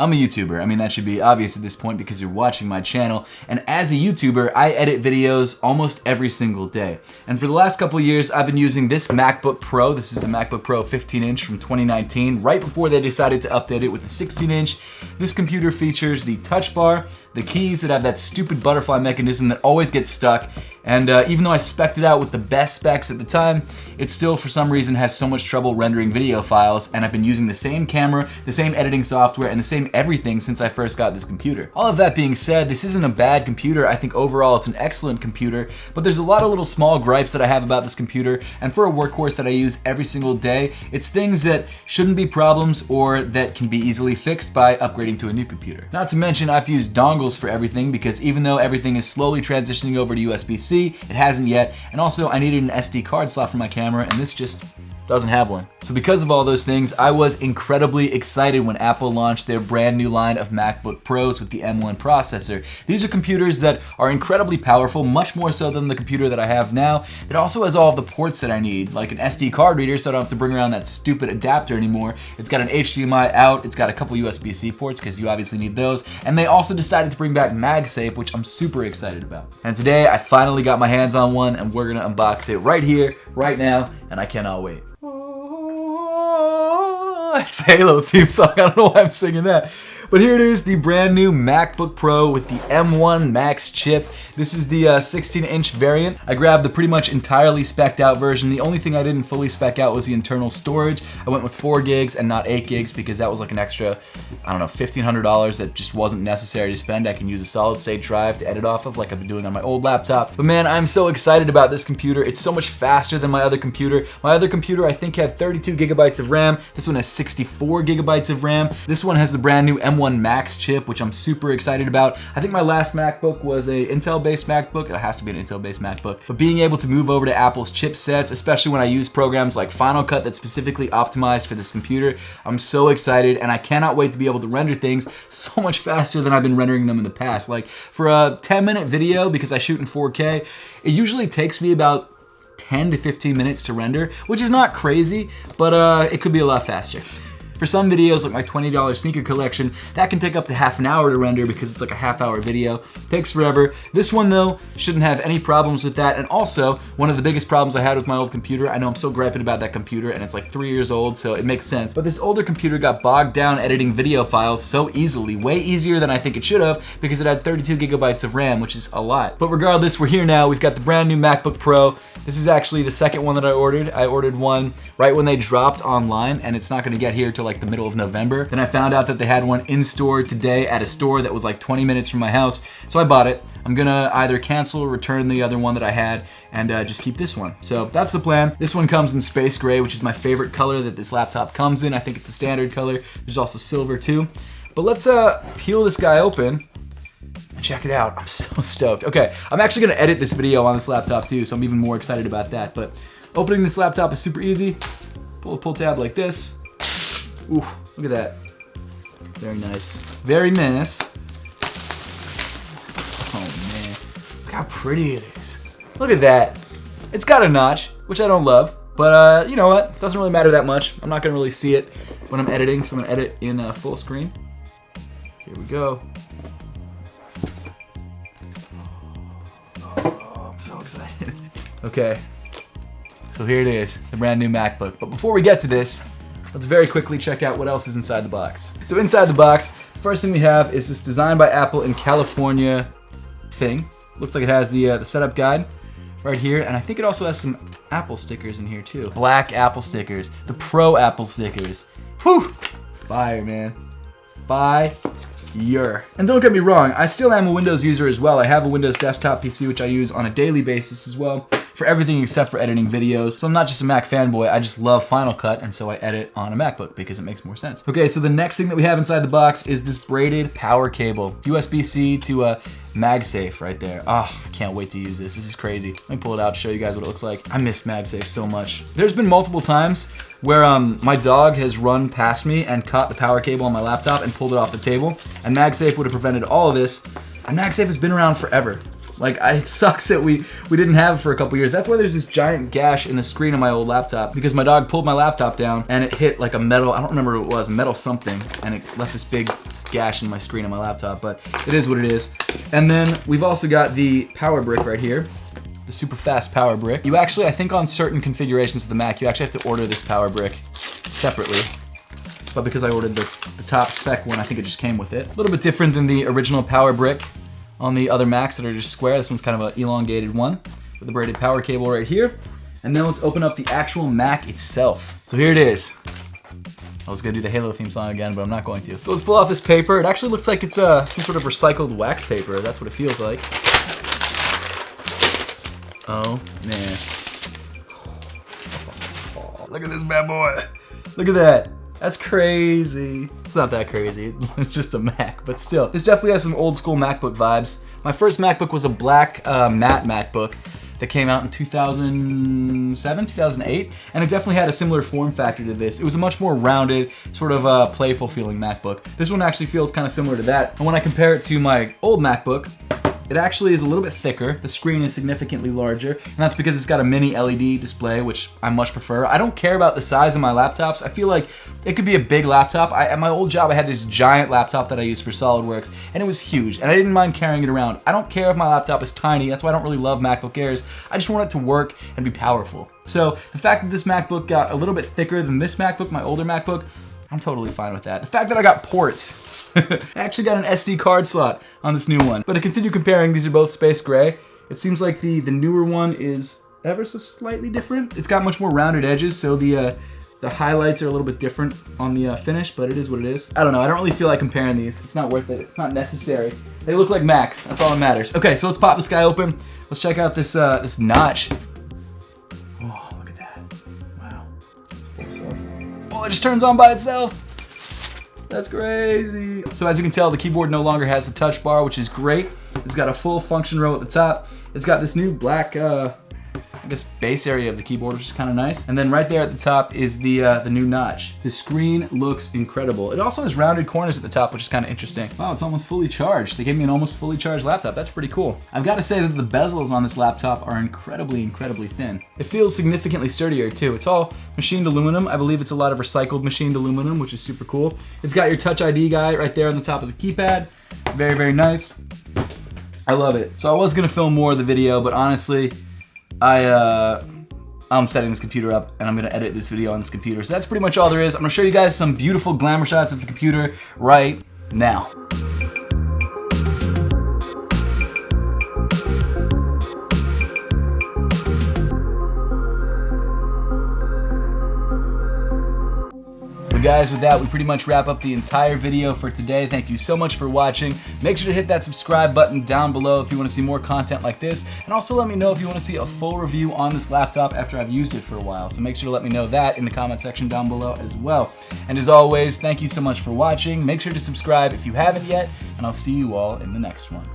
I'm a YouTuber. I mean, that should be obvious at this point because you're watching my channel. And as a YouTuber, I edit videos almost every single day. And for the last couple years, I've been using this MacBook Pro. This is the MacBook Pro 15-inch from 2019, right before they decided to update it with the 16-inch. This computer features the touch bar, the keys that have that stupid butterfly mechanism that always gets stuck, and even though I spec'd it out with the best specs at the time, it still for some reason has so much trouble rendering video files, and I've been using the same camera, the same editing software, and the same everything since I first got this computer. All of that being said, this isn't a bad computer. I think overall it's an excellent computer, but there's a lot of little small gripes that I have about this computer, and for a workhorse that I use every single day, it's things that shouldn't be problems or that can be easily fixed by upgrading to a new computer. Not to mention, I have to use dongles for everything because even though everything is slowly transitioning over to USB-C, it hasn't yet, and also I needed an SD card slot for my camera, and this just doesn't have one. So because of all those things, I was incredibly excited when Apple launched their brand new line of MacBook Pros with the M1 processor. These are computers that are incredibly powerful, much more so than the computer that I have now. It also has all of the ports that I need, like an SD card reader, so I don't have to bring around that stupid adapter anymore. It's got an HDMI out, it's got a couple USB-C ports, because you obviously need those, and they also decided to bring back MagSafe, which I'm super excited about. And today, I finally got my hands on one, and we're gonna unbox it right here, right now, and I cannot wait. It's Halo theme song, I don't know why I'm singing that. But here it is, the brand new MacBook Pro with the M1 Max chip. This is the 16-inch variant. I grabbed the pretty much entirely spec'd out version. The only thing I didn't fully spec out was the internal storage. I went with 4 gigs and not 8 gigs because that was like an extra, I don't know, $1,500 that just wasn't necessary to spend. I can use a solid state drive to edit off of like I've been doing on my old laptop. But man, I'm so excited about this computer. It's so much faster than my other computer. My other computer I think had 32 gigabytes of RAM. This one has 64 gigabytes of RAM. This one has the brand new M1 Max chip, which I'm super excited about. I think my last MacBook was a Intel-based MacBook. It has to be an Intel-based MacBook. But being able to move over to Apple's chipsets, especially when I use programs like Final Cut that's specifically optimized for this computer, I'm so excited, and I cannot wait to be able to render things so much faster than I've been rendering them in the past. Like for a 10-minute video, because I shoot in 4K, it usually takes me about 10 to 15 minutes to render, which is not crazy, but it could be a lot faster. For some videos, like my $20 sneaker collection, that can take up to half an hour to render because it's like a half-hour video. Takes forever. This one, though, shouldn't have any problems with that. And also, one of the biggest problems I had with my old computer, I know I'm so griping about that computer, and it's like 3 years old, so it makes sense. But this older computer got bogged down editing video files so easily, way easier than I think it should have, because it had 32 gigabytes of RAM, which is a lot. But regardless, we're here now. We've got the brand new MacBook Pro. This is actually the second one that I ordered. I ordered one right when they dropped online, and it's not gonna get here till like the middle of November. Then I found out that they had one in store today at a store that was like 20 minutes from my house, so I bought it. I'm gonna either cancel or return the other one that I had and just keep this one. So that's the plan. This one comes in space gray, which is my favorite color that this laptop comes in. I think it's a standard color. There's also silver too. But let's peel this guy open and check it out. I'm so stoked. Okay, I'm actually gonna edit this video on this laptop too, so I'm even more excited about that. But opening this laptop is super easy. Pull tab like this. Ooh, look at that. Very nice. Very nice. Oh man, look how pretty it is. Look at that. It's got a notch, which I don't love, but you know what? It doesn't really matter that much. I'm not gonna really see it when I'm editing, so I'm gonna edit in full screen. Here we go. Oh, I'm so excited. Okay, so here it is, the brand new MacBook. But before we get to this, let's very quickly check out what else is inside the box. So inside the box, first thing we have is this designed by Apple in California thing. Looks like it has the setup guide right here, and I think it also has some Apple stickers in here too. Black Apple stickers, the Pro Apple stickers. Whew! Fire, man. Fire. And don't get me wrong, I still am a Windows user as well. I have a Windows desktop PC which I use on a daily basis as well for everything except for editing videos. So I'm not just a Mac fanboy, I just love Final Cut, and so I edit on a MacBook because it makes more sense. Okay, so the next thing that we have inside the box is this braided power cable. USB-C to MagSafe right there. Oh, I can't wait to use this. This is crazy. Let me pull it out, show you guys what it looks like. I miss MagSafe so much. There's been multiple times where my dog has run past me and caught the power cable on my laptop and pulled it off the table, and MagSafe would have prevented all of this. And MagSafe has been around forever. Like, it sucks that we didn't have it for a couple years. That's why there's this giant gash in the screen of my old laptop, because my dog pulled my laptop down and it hit like a metal, I don't remember what it was, a metal something, and it left this big gash in my screen on my laptop, but it is what it is. And then we've also got the power brick right here, the super fast power brick. You actually, I think on certain configurations of the Mac, you actually have to order this power brick separately. But because I ordered the top spec one, I think it just came with it. A little bit different than the original power brick on the other Macs that are just square. This one's kind of an elongated one with the braided power cable right here. And then let's open up the actual Mac itself. So here it is. I was gonna do the Halo theme song again, but I'm not going to. So let's pull off this paper. It actually looks like it's some sort of recycled wax paper. That's what it feels like. Oh, man. Oh, look at this bad boy. Look at that. That's crazy. It's not that crazy. It's just a Mac, but still. This definitely has some old school MacBook vibes. My first MacBook was a black matte MacBook that came out in 2007, 2008, and it definitely had a similar form factor to this. It was a much more rounded, sort of playful feeling MacBook. This one actually feels kind of similar to that. And when I compare it to my old MacBook, it actually is a little bit thicker. The screen is significantly larger, and that's because it's got a mini LED display, which I much prefer. I don't care about the size of my laptops. I feel like it could be a big laptop. At my old job, I had this giant laptop that I used for SolidWorks, and it was huge, and I didn't mind carrying it around. I don't care if my laptop is tiny. That's why I don't really love MacBook Airs. I just want it to work and be powerful. So the fact that this MacBook got a little bit thicker than this MacBook, my older MacBook, I'm totally fine with that. The fact that I got ports. I actually got an SD card slot on this new one. But to continue comparing, these are both space gray. It seems like the newer one is ever so slightly different. It's got much more rounded edges, so the highlights are a little bit different on the finish, but it is what it is. I don't know, I don't really feel like comparing these. It's not worth it, it's not necessary. They look like Macs, that's all that matters. Okay, so let's pop this guy open. Let's check out this this notch. Oh, look at that. Wow. Let's pull this off. Oh, it just turns on by itself. That's crazy. So as you can tell, the keyboard no longer has the touch bar, which is great. It's got a full function row at the top. It's got this new black, I guess, base area of the keyboard, which is kind of nice. And then right there at the top is the new notch. The screen looks incredible. It also has rounded corners at the top, which is kind of interesting. Wow, it's almost fully charged. They gave me an almost fully charged laptop. That's pretty cool. I've got to say that the bezels on this laptop are incredibly, incredibly thin. It feels significantly sturdier too. It's all machined aluminum. I believe it's a lot of recycled machined aluminum, which is super cool. It's got your Touch ID guy right there on the top of the keypad. Very, very nice. I love it. So I was gonna film more of the video, but honestly, I'm setting this computer up and I'm gonna edit this video on this computer. So that's pretty much all there is. I'm gonna show you guys some beautiful glamour shots of the computer right now. Guys, with that, we pretty much wrap up the entire video for today. Thank you so much for watching. Make sure to hit that subscribe button down below if you want to see more content like this, and also let me know if you want to see a full review on this laptop after I've used it for a while. So make sure to let me know that in the comment section down below as well. And as always, thank you so much for watching. Make sure to subscribe if you haven't yet, and I'll see you all in the next one.